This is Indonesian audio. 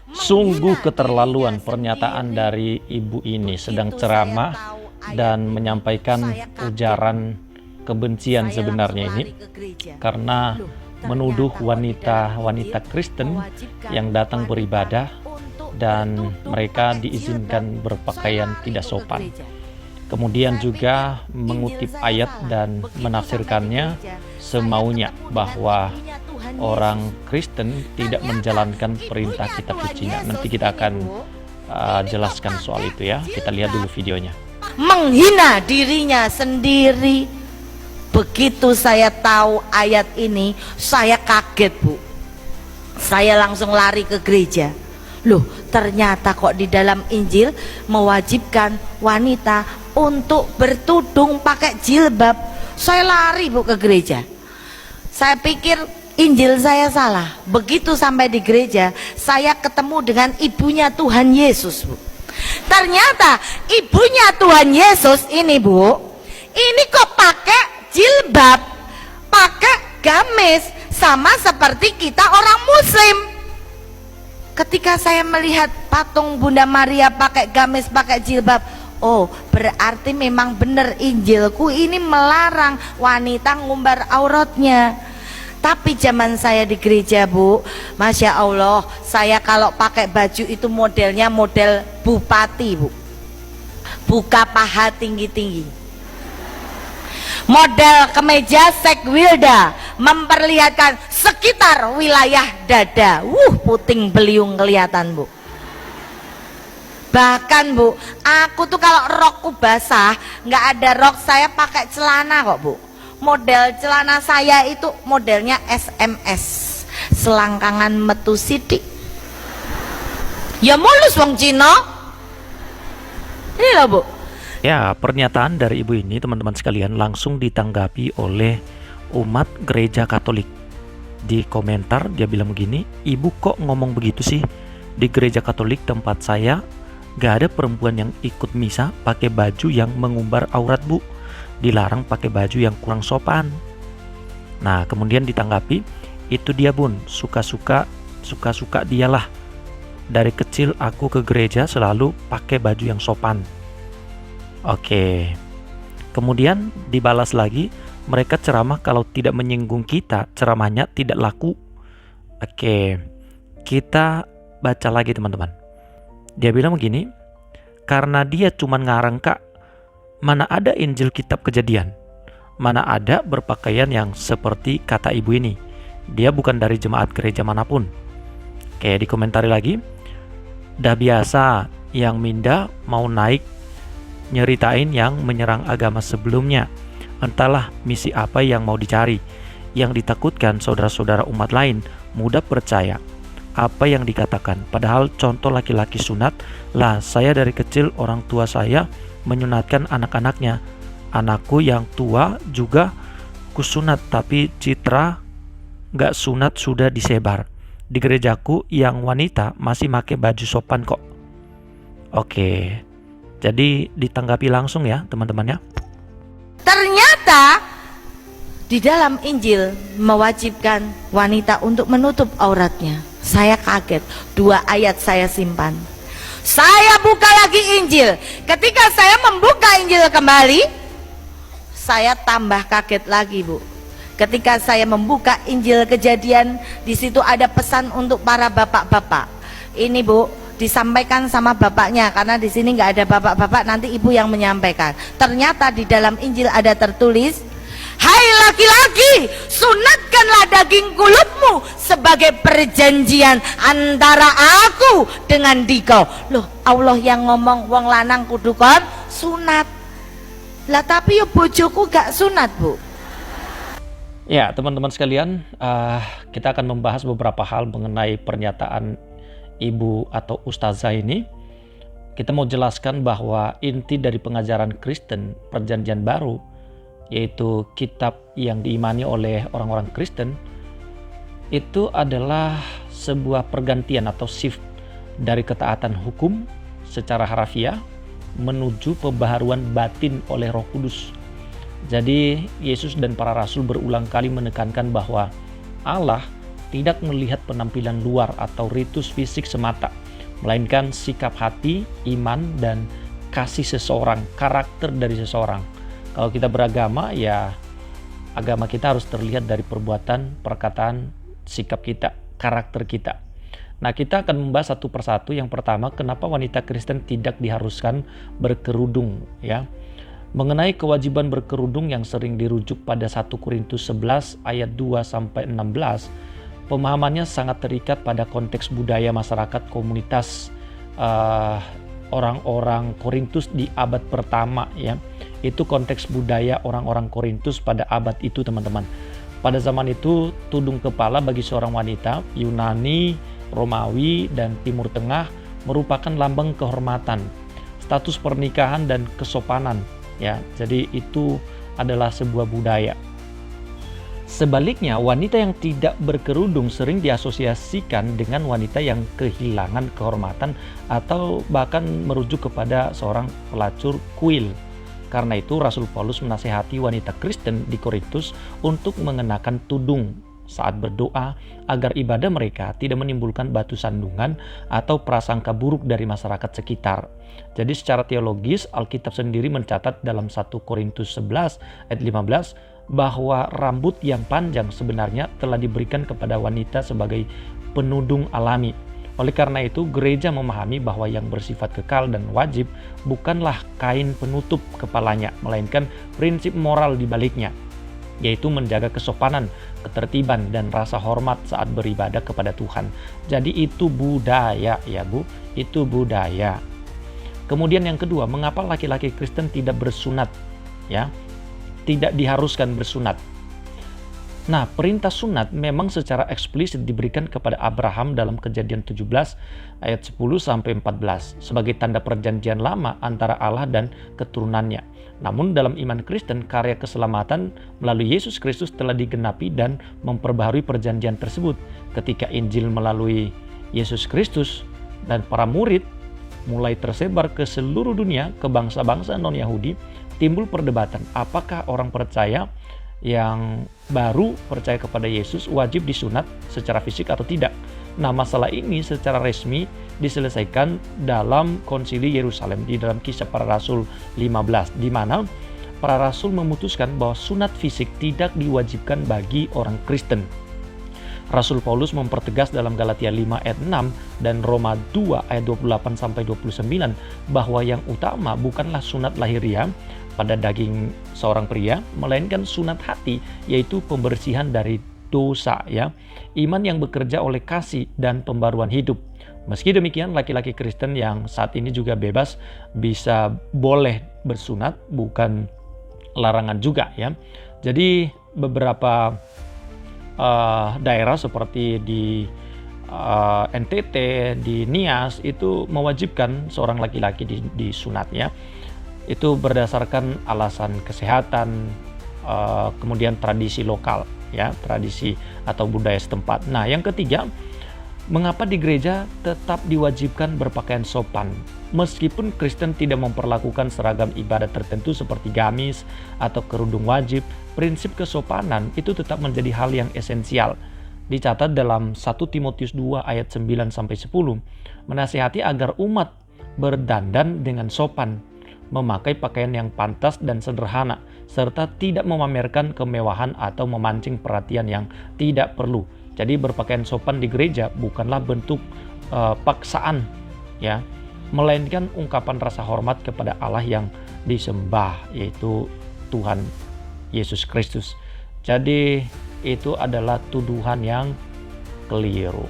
Sungguh keterlaluan pernyataan dari ibu ini, sedang ceramah dan menyampaikan ujaran kebencian sebenarnya ini, karena menuduh wanita-wanita Kristen yang datang beribadah dan mereka diizinkan berpakaian tidak sopan. Kemudian juga mengutip ayat dan menafsirkannya semaunya, bahwa orang Kristen tidak menjalankan perintah kitab suci. Nanti kita akan jelaskan soal itu ya. Kita lihat dulu videonya. Menghina dirinya sendiri. Begitu saya tahu ayat ini, saya kaget, Bu. Saya langsung lari ke gereja. Loh, ternyata kok di dalam Injil mewajibkan wanita untuk bertudung pakai jilbab. Saya lari, Bu, ke gereja. Saya pikir Injil saya salah. Begitu sampai di gereja, saya ketemu dengan ibunya Tuhan Yesus, Bu. Ternyata ibunya Tuhan Yesus ini, Bu, ini kok pakai jilbab, pakai gamis, sama seperti kita orang Muslim. Ketika saya melihat patung Bunda Maria pakai gamis, pakai jilbab, oh, berarti memang benar Injilku ini melarang wanita ngumbar auratnya. Tapi zaman saya di gereja, Bu, Masya Allah, saya kalau pakai baju itu modelnya model bupati, Bu. Buka paha tinggi-tinggi. Model kemeja sekwilda, memperlihatkan sekitar wilayah dada. Puting beliung kelihatan, Bu. Bahkan, Bu, aku tuh kalau rokku basah, nggak ada rok, saya pakai celana kok, Bu. Model celana saya itu modelnya SMS, selangkangan metu sidik. Ya mulus wong Cina. Ini loh, Bu. Ya, pernyataan dari ibu ini, teman-teman sekalian, langsung ditanggapi oleh umat gereja Katolik. Di komentar dia bilang begini, "Ibu kok ngomong begitu sih? Di gereja Katolik tempat saya gak ada perempuan yang ikut misa pakai baju yang mengumbar aurat, Bu. Dilarang pakai baju yang kurang sopan." Nah, kemudian ditanggapi, "Itu dia, Bun, suka-suka dialah. Dari kecil aku ke gereja selalu pakai baju yang sopan." Oke. Kemudian dibalas lagi, "Mereka ceramah kalau tidak menyinggung kita, ceramahnya tidak laku." Oke. Kita baca lagi, teman-teman. Dia bilang begini, "Karena dia cuma ngarang, Kak. Mana ada Injil kitab Kejadian? Mana ada berpakaian yang seperti kata ibu ini. Dia bukan dari jemaat gereja manapun." Oke, dikomentari lagi, "Dah biasa yang minda mau naik nyeritain yang menyerang agama sebelumnya. Entahlah misi apa yang mau dicari. Yang ditakutkan saudara-saudara umat lain mudah percaya apa yang dikatakan. Padahal contoh laki-laki sunat lah, saya dari kecil orang tua saya menyunatkan anak-anaknya. Anakku yang tua juga kusunat, tapi Citra gak sunat sudah disebar. Di gerejaku yang wanita masih pakai baju sopan kok." Oke. Jadi ditanggapi langsung ya, teman-temannya. Ternyata di dalam Injil mewajibkan wanita untuk menutup auratnya. Saya kaget, 2 ayat saya simpan. Saya buka lagi Injil. Ketika saya membuka Injil kembali, saya tambah kaget lagi, Bu. Ketika saya membuka Injil Kejadian, di situ ada pesan untuk para bapak-bapak. Ini, Bu, disampaikan sama bapaknya, karena di sini nggak ada bapak-bapak, nanti ibu yang menyampaikan. Ternyata di dalam Injil ada tertulis, "Hai laki-laki, sunatkanlah daging kulitmu sebagai perjanjian antara aku dengan dikau." Loh, Allah yang ngomong wong lanang kudu kon sunat. Lah tapi yo bojoku gak sunat, Bu. Ya, teman-teman sekalian, kita akan membahas beberapa hal mengenai pernyataan ibu atau ustazah ini. Kita mau jelaskan bahwa inti dari pengajaran Kristen Perjanjian Baru, yaitu kitab yang diimani oleh orang-orang Kristen, itu adalah sebuah pergantian atau shift dari ketaatan hukum secara harafiah menuju pembaharuan batin oleh Roh Kudus. Jadi Yesus dan para rasul berulang kali menekankan bahwa Allah tidak melihat penampilan luar atau ritus fisik semata, melainkan sikap hati, iman, dan kasih seseorang, karakter dari seseorang. Kalau kita beragama, ya agama kita harus terlihat dari perbuatan, perkataan, sikap kita, karakter kita. Nah, kita akan membahas satu persatu. Yang pertama, kenapa wanita Kristen tidak diharuskan berkerudung, ya. Mengenai kewajiban berkerudung yang sering dirujuk pada 1 Korintus 11 ayat 2 sampai 16, pemahamannya sangat terikat pada konteks budaya masyarakat komunitas orang-orang Korintus di abad pertama, ya. Itu konteks budaya orang-orang Korintus pada abad itu, teman-teman. Pada zaman itu, tudung kepala bagi seorang wanita Yunani, Romawi, dan Timur Tengah merupakan lambang kehormatan, status pernikahan, dan kesopanan, ya. Jadi itu adalah sebuah budaya. Sebaliknya, wanita yang tidak berkerudung sering diasosiasikan dengan wanita yang kehilangan kehormatan atau bahkan merujuk kepada seorang pelacur kuil. Karena itu Rasul Paulus menasihati wanita Kristen di Korintus untuk mengenakan tudung saat berdoa agar ibadah mereka tidak menimbulkan batu sandungan atau prasangka buruk dari masyarakat sekitar. Jadi secara teologis Alkitab sendiri mencatat dalam 1 Korintus 11 ayat 15 bahwa rambut yang panjang sebenarnya telah diberikan kepada wanita sebagai penudung alami. Oleh karena itu, gereja memahami bahwa yang bersifat kekal dan wajib bukanlah kain penutup kepalanya, melainkan prinsip moral di baliknya, yaitu menjaga kesopanan, ketertiban, dan rasa hormat saat beribadah kepada Tuhan. Jadi itu budaya, ya Bu, itu budaya. Kemudian yang kedua, mengapa laki-laki Kristen tidak bersunat, ya? Tidak diharuskan bersunat. Nah, perintah sunat memang secara eksplisit diberikan kepada Abraham dalam Kejadian 17 ayat 10 sampai 14 sebagai tanda perjanjian lama antara Allah dan keturunannya. Namun dalam iman Kristen, karya keselamatan melalui Yesus Kristus telah digenapi dan memperbaharui perjanjian tersebut. Ketika Injil melalui Yesus Kristus dan para murid mulai tersebar ke seluruh dunia, ke bangsa-bangsa non-Yahudi, timbul perdebatan apakah orang percaya yang baru percaya kepada Yesus wajib disunat secara fisik atau tidak. Nah, masalah ini secara resmi diselesaikan dalam Konsili Yerusalem di dalam Kisah Para Rasul 15, di mana para rasul memutuskan bahwa sunat fisik tidak diwajibkan bagi orang Kristen. Rasul Paulus mempertegas dalam Galatia 5 ayat 6 dan Roma 2 ayat 28 sampai 29 bahwa yang utama bukanlah sunat lahiriah pada daging seorang pria, melainkan sunat hati, yaitu pembersihan dari dosa, ya. Iman yang bekerja oleh kasih dan pembaruan hidup. Meski demikian, laki-laki Kristen yang saat ini juga bebas bisa boleh bersunat, bukan larangan juga, ya. Jadi beberapa daerah seperti di NTT, di Nias itu mewajibkan seorang laki-laki disunat, ya. Itu berdasarkan alasan kesehatan, kemudian tradisi lokal, ya, tradisi atau budaya setempat. Nah, yang ketiga, mengapa di gereja tetap diwajibkan berpakaian sopan? Meskipun Kristen tidak memperlakukan seragam ibadat tertentu seperti gamis atau kerudung wajib, prinsip kesopanan itu tetap menjadi hal yang esensial. Dicatat dalam 1 Timotius 2 ayat 9 sampai 10, menasihati agar umat berdandan dengan sopan, memakai pakaian yang pantas dan sederhana, serta tidak memamerkan kemewahan atau memancing perhatian yang tidak perlu. Jadi berpakaian sopan di gereja bukanlah bentuk paksaan, ya, melainkan ungkapan rasa hormat kepada Allah yang disembah, yaitu Tuhan Yesus Kristus. Jadi itu adalah tuduhan yang keliru.